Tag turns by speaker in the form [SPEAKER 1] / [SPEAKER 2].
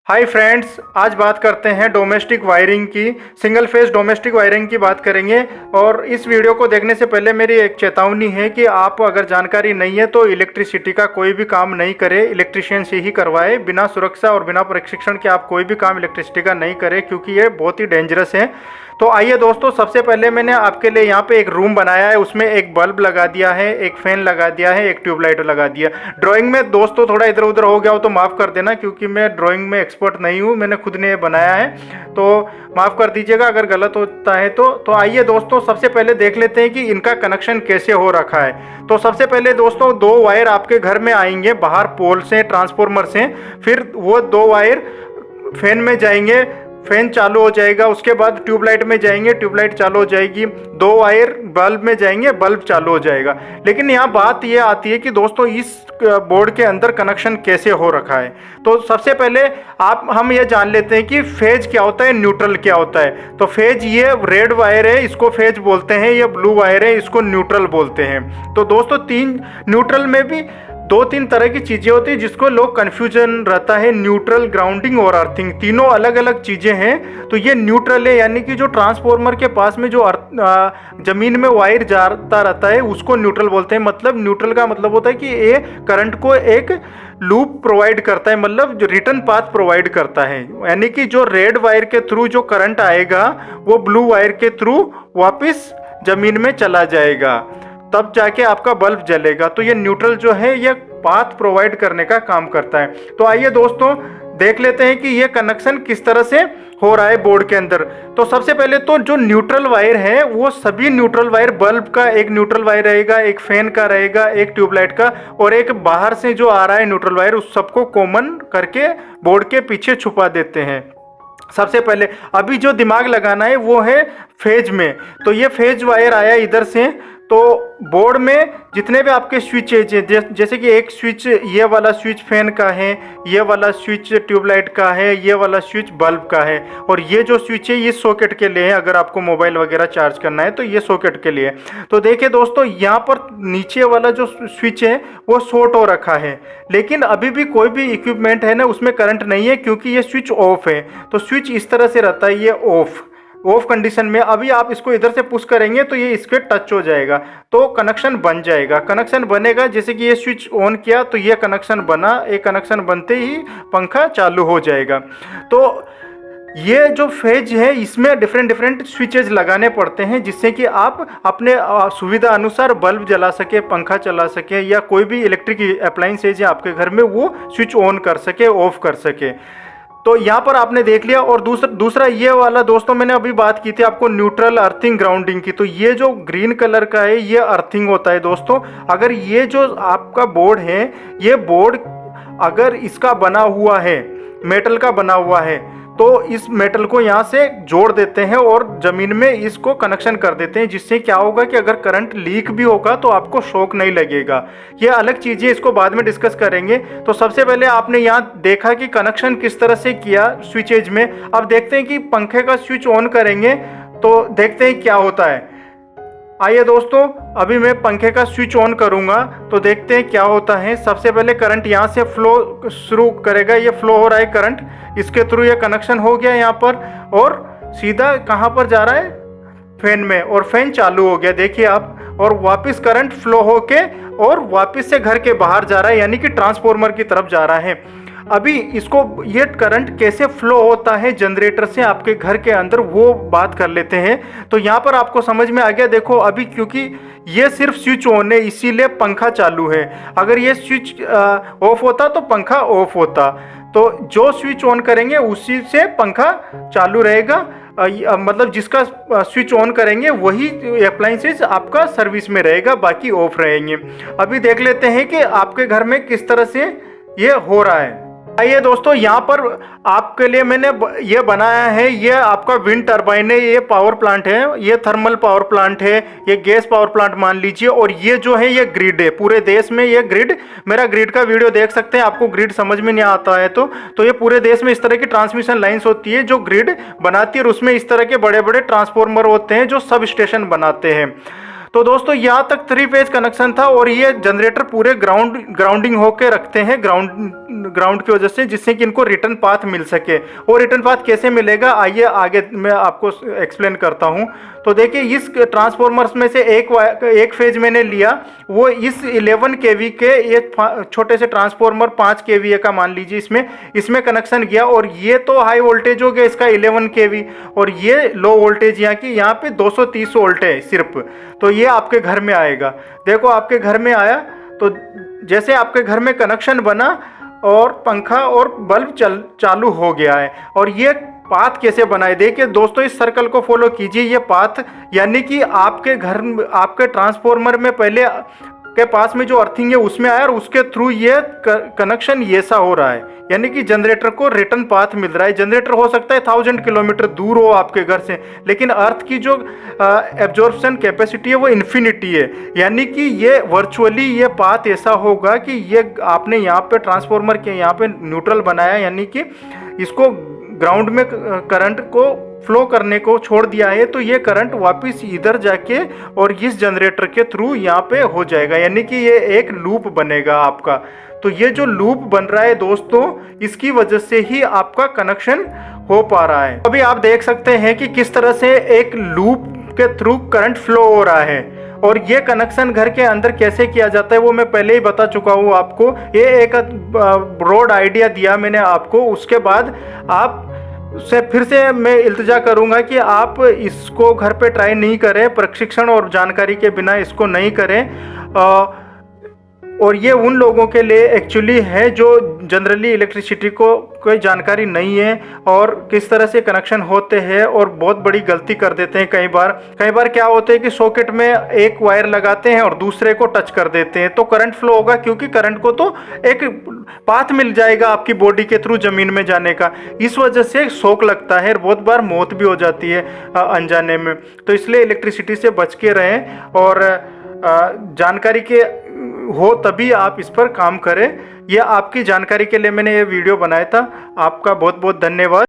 [SPEAKER 1] Hi friends, आज बात करते हैं डोमेस्टिक वायरिंग की। सिंगल फेज डोमेस्टिक वायरिंग की बात करेंगे। और इस वीडियो को देखने से पहले मेरी एक चेतावनी है कि आप अगर जानकारी नहीं है तो इलेक्ट्रिसिटी का कोई भी काम नहीं करें, इलेक्ट्रिशियन से ही करवाएं। बिना सुरक्षा और बिना प्रशिक्षण के आप कोई भी काम इलेक्ट्रिसिटी का नहीं करें, क्योंकि ये बहुत ही डेंजरस है। तो आइए दोस्तों, सबसे पहले मैंने आपके लिए यहाँ पे एक रूम बनाया है, उसमें एक बल्ब लगा दिया है, एक फैन लगा दिया है, एक ट्यूबलाइट लगा दिया। ड्राइंग में दोस्तों थोड़ा इधर उधर हो गया हो तो माफ़ कर देना, क्योंकि मैं ड्राइंग में एक्सपर्ट नहीं हूँ, मैंने खुद ने बनाया है, तो माफ़ कर दीजिएगा अगर गलत होता है तो आइए दोस्तों, सबसे पहले देख लेते हैं कि इनका कनेक्शन कैसे हो रखा है। तो सबसे पहले दोस्तों, दो वायर आपके घर में आएंगे बाहर पोल से, ट्रांसफॉर्मर से। फिर वो दो वायर फैन में जाएंगे, फैन चालू हो जाएगा। उसके बाद ट्यूबलाइट में जाएंगे, ट्यूबलाइट चालू हो जाएगी। दो वायर बल्ब में जाएंगे, बल्ब चालू हो जाएगा। लेकिन यहाँ बात ये आती है कि दोस्तों इस बोर्ड के अंदर कनेक्शन कैसे हो रखा है। तो सबसे पहले हम ये जान लेते हैं कि फेज क्या होता है, न्यूट्रल क्या होता है। तो फेज, ये रेड वायर है, इसको फेज बोलते हैं। ये ब्लू वायर है, इसको न्यूट्रल बोलते हैं। तो दोस्तों न्यूट्रल में भी दो तीन तरह की चीज़ें होती हैं जिसको लोग कन्फ्यूजन रहता है। न्यूट्रल, ग्राउंडिंग और अर्थिंग, तीनों अलग अलग चीज़ें हैं। तो ये न्यूट्रल है, यानी कि जो ट्रांसफॉर्मर के पास में जो ज़मीन में वायर जाता रहता है उसको न्यूट्रल बोलते हैं। मतलब न्यूट्रल का मतलब होता है कि ये करंट को एक लूप प्रोवाइड करता है, मतलब जो रिटर्न पाथ प्रोवाइड करता है। यानी कि जो रेड वायर के थ्रू जो करंट आएगा वो ब्लू वायर के थ्रू वापस ज़मीन में चला जाएगा, तब जाके आपका बल्ब जलेगा। तो ये न्यूट्रल जो है ये पाथ प्रोवाइड करने का काम करता है। तो आइए दोस्तों देख लेते हैं कि ये कनेक्शन किस तरह से हो रहा है बोर्ड के अंदर। तो सबसे पहले तो जो न्यूट्रल वायर है वो सभी न्यूट्रल वायर, बल्ब का एक न्यूट्रल वायर रहेगा, एक फैन का रहेगा, एक ट्यूबलाइट का, और एक बाहर से जो आ रहा है न्यूट्रल वायर, उस सबको कॉमन करके बोर्ड के पीछे छुपा देते हैं। सबसे पहले अभी जो दिमाग लगाना है वो है फेज में। तो ये फेज वायर आया इधर से, तो बोर्ड में जितने भी आपके स्विच है, जैसे कि एक स्विच, ये वाला स्विच फैन का है, ये वाला स्विच ट्यूबलाइट का है, ये वाला स्विच बल्ब का है, और ये जो स्विच है ये सॉकेट के लिए है। अगर आपको मोबाइल वगैरह चार्ज करना है तो ये सॉकेट के लिए। तो देखिए दोस्तों, यहाँ पर नीचे वाला जो स्विच है वो शॉर्ट हो रखा है, लेकिन अभी भी कोई भी इक्विपमेंट है ना उसमें करंट नहीं है, क्योंकि ये स्विच ऑफ है। तो स्विच इस तरह से रहता है, ये ऑफ कंडीशन में। अभी आप इसको इधर से पुश करेंगे तो ये इसके टच हो जाएगा, तो कनेक्शन बन जाएगा। कनेक्शन बनेगा, जैसे कि ये स्विच ऑन किया तो ये कनेक्शन बना, एक कनेक्शन बनते ही पंखा चालू हो जाएगा। तो ये जो फेज है इसमें डिफरेंट स्विचेज लगाने पड़ते हैं, जिससे कि आप अपने सुविधा अनुसार बल्ब जला सके, पंखा चला सके, या कोई भी इलेक्ट्रिक अप्लायंसेज है आपके घर में वो स्विच ऑन कर सके, ऑफ कर सके। तो यहाँ पर आपने देख लिया। और दूसरा ये वाला दोस्तों, मैंने अभी बात की थी आपको न्यूट्रल, अर्थिंग, ग्राउंडिंग की। तो ये जो ग्रीन कलर का है ये अर्थिंग होता है दोस्तों। अगर ये जो आपका बोर्ड है, ये बोर्ड अगर इसका बना हुआ है, मेटल का बना हुआ है, तो इस मेटल को यहाँ से जोड़ देते हैं और ज़मीन में इसको कनेक्शन कर देते हैं, जिससे क्या होगा कि अगर करंट लीक भी होगा तो आपको शॉक नहीं लगेगा। ये अलग चीज़ें, इसको बाद में डिस्कस करेंगे। तो सबसे पहले आपने यहाँ देखा कि कनेक्शन किस तरह से किया स्विचेज में। अब देखते हैं कि पंखे का स्विच ऑन करेंगे तो देखते हैं क्या होता है। आइए दोस्तों, अभी मैं पंखे का स्विच ऑन करूंगा तो देखते हैं क्या होता है। सबसे पहले करंट यहाँ से फ्लो शुरू करेगा, ये फ्लो हो रहा है करंट, इसके थ्रू ये कनेक्शन हो गया यहाँ पर, और सीधा कहाँ पर जा रहा है, फैन में, और फैन चालू हो गया देखिए आप। और वापस करंट फ्लो होके और वापस से घर के बाहर जा रहा है, यानी कि ट्रांसफॉर्मर की तरफ जा रहा है। अभी इसको, ये करंट कैसे फ्लो होता है जनरेटर से आपके घर के अंदर, वो बात कर लेते हैं। तो यहाँ पर आपको समझ में आ गया। देखो अभी, क्योंकि ये सिर्फ स्विच ऑन है इसीलिए पंखा चालू है। अगर ये स्विच ऑफ होता तो पंखा ऑफ होता। तो जो स्विच ऑन करेंगे उसी से पंखा चालू रहेगा। मतलब जिसका स्विच ऑन करेंगे वही अप्लायंसेज आपका सर्विस में रहेगा, बाकी ऑफ रहेंगे। अभी देख लेते हैं कि आपके घर में किस तरह से ये हो रहा है। आइए दोस्तों, यहाँ पर आपके लिए मैंने ये बनाया है, ये आपका विंड टरबाइन है, ये पावर प्लांट है, ये थर्मल पावर प्लांट है, ये गैस पावर प्लांट मान लीजिए, और ये जो है ये ग्रिड है। पूरे देश में ये ग्रिड, मेरा ग्रिड का वीडियो देख सकते हैं, आपको ग्रिड समझ में नहीं आता है तो ये पूरे देश में इस तरह की ट्रांसमिशन लाइन्स होती है जो ग्रिड बनाती है, और उसमें इस तरह के बड़े बड़े ट्रांसफॉर्मर होते हैं जो सब स्टेशन बनाते हैं। तो दोस्तों यहाँ तक 3 फेज कनेक्शन था और ये जनरेटर पूरे ग्राउंडिंग होके रखते हैं ग्राउंड की वजह से, जिससे कि इनको रिटर्न पाथ मिल सके। और रिटर्न पाथ कैसे मिलेगा आइए आगे मैं आपको एक्सप्लेन करता हूँ। तो देखिए इस ट्रांसफॉर्मर्स में से एक फेज मैंने लिया, वो इस 11 केवी के एक छोटे से ट्रांसफॉर्मर 5 केवीए का मान लीजिए इसमें कनेक्शन गया। और ये तो हाई वोल्टेज हो गया इसका 11 केवी, और ये लो वोल्टेज यहाँ पे 230 वोल्ट है सिर्फ। तो ये आपके घर में आएगा। देखो आपके घर में आया, तो जैसे आपके घर में कनेक्शन बना और पंखा और बल्ब चालू हो गया है। और ये पाथ कैसे बनाए, देखिए दोस्तों इस सर्कल को फॉलो कीजिए। ये पाथ यानी कि आपके घर आपके ट्रांसफॉर्मर में पहले के पास में जो अर्थिंग है उसमें आया और उसके थ्रू ये कनेक्शन ऐसा हो रहा है, यानी कि जनरेटर को रिटर्न पाथ मिल रहा है। जनरेटर हो सकता है 1000 किलोमीटर दूर हो आपके घर से, लेकिन अर्थ की जो एब्जॉर्प्शन कैपेसिटी है वो इन्फिनिटी है। यानी कि ये वर्चुअली ये पाथ ऐसा होगा कि ये आपने यहाँ पे ट्रांसफॉर्मर के यहाँ पे न्यूट्रल बनाया, यानी कि इसको ग्राउंड में करंट को फ्लो करने को छोड़ दिया है, तो ये करंट वापस इधर जाके और इस जनरेटर के थ्रू यहाँ पे हो जाएगा, यानी कि ये एक लूप बनेगा आपका। तो ये जो लूप बन रहा है दोस्तों, इसकी वजह से ही आपका कनेक्शन हो पा रहा है। अभी आप देख सकते हैं कि किस तरह से एक लूप के थ्रू करंट फ्लो हो रहा है। और ये कनेक्शन घर के अंदर कैसे किया जाता है वो मैं पहले ही बता चुका हूँ आपको। ये एक ब्रॉड आइडिया दिया मैंने आपको, उसके बाद आप से फिर से मैं इल्तिजा करूंगा कि आप इसको घर पे ट्राई नहीं करें, प्रशिक्षण और जानकारी के बिना इसको नहीं करें। और ये उन लोगों के लिए एक्चुअली है जो जनरली इलेक्ट्रिसिटी को कोई जानकारी नहीं है और किस तरह से कनेक्शन होते हैं, और बहुत बड़ी गलती कर देते हैं। कई बार क्या होता है कि सॉकेट में एक वायर लगाते हैं और दूसरे को टच कर देते हैं, तो करंट फ्लो होगा, क्योंकि करंट को तो एक पाथ मिल जाएगा आपकी बॉडी के थ्रू जमीन में जाने का। इस वजह से शॉक लगता है, बहुत बार मौत भी हो जाती है अनजाने में। तो इसलिए इलेक्ट्रिसिटी से बच के रहें और जानकारी के हो तभी आप इस पर काम करें। यह आपकी जानकारी के लिए मैंने ये वीडियो बनाया था। आपका बहुत बहुत धन्यवाद।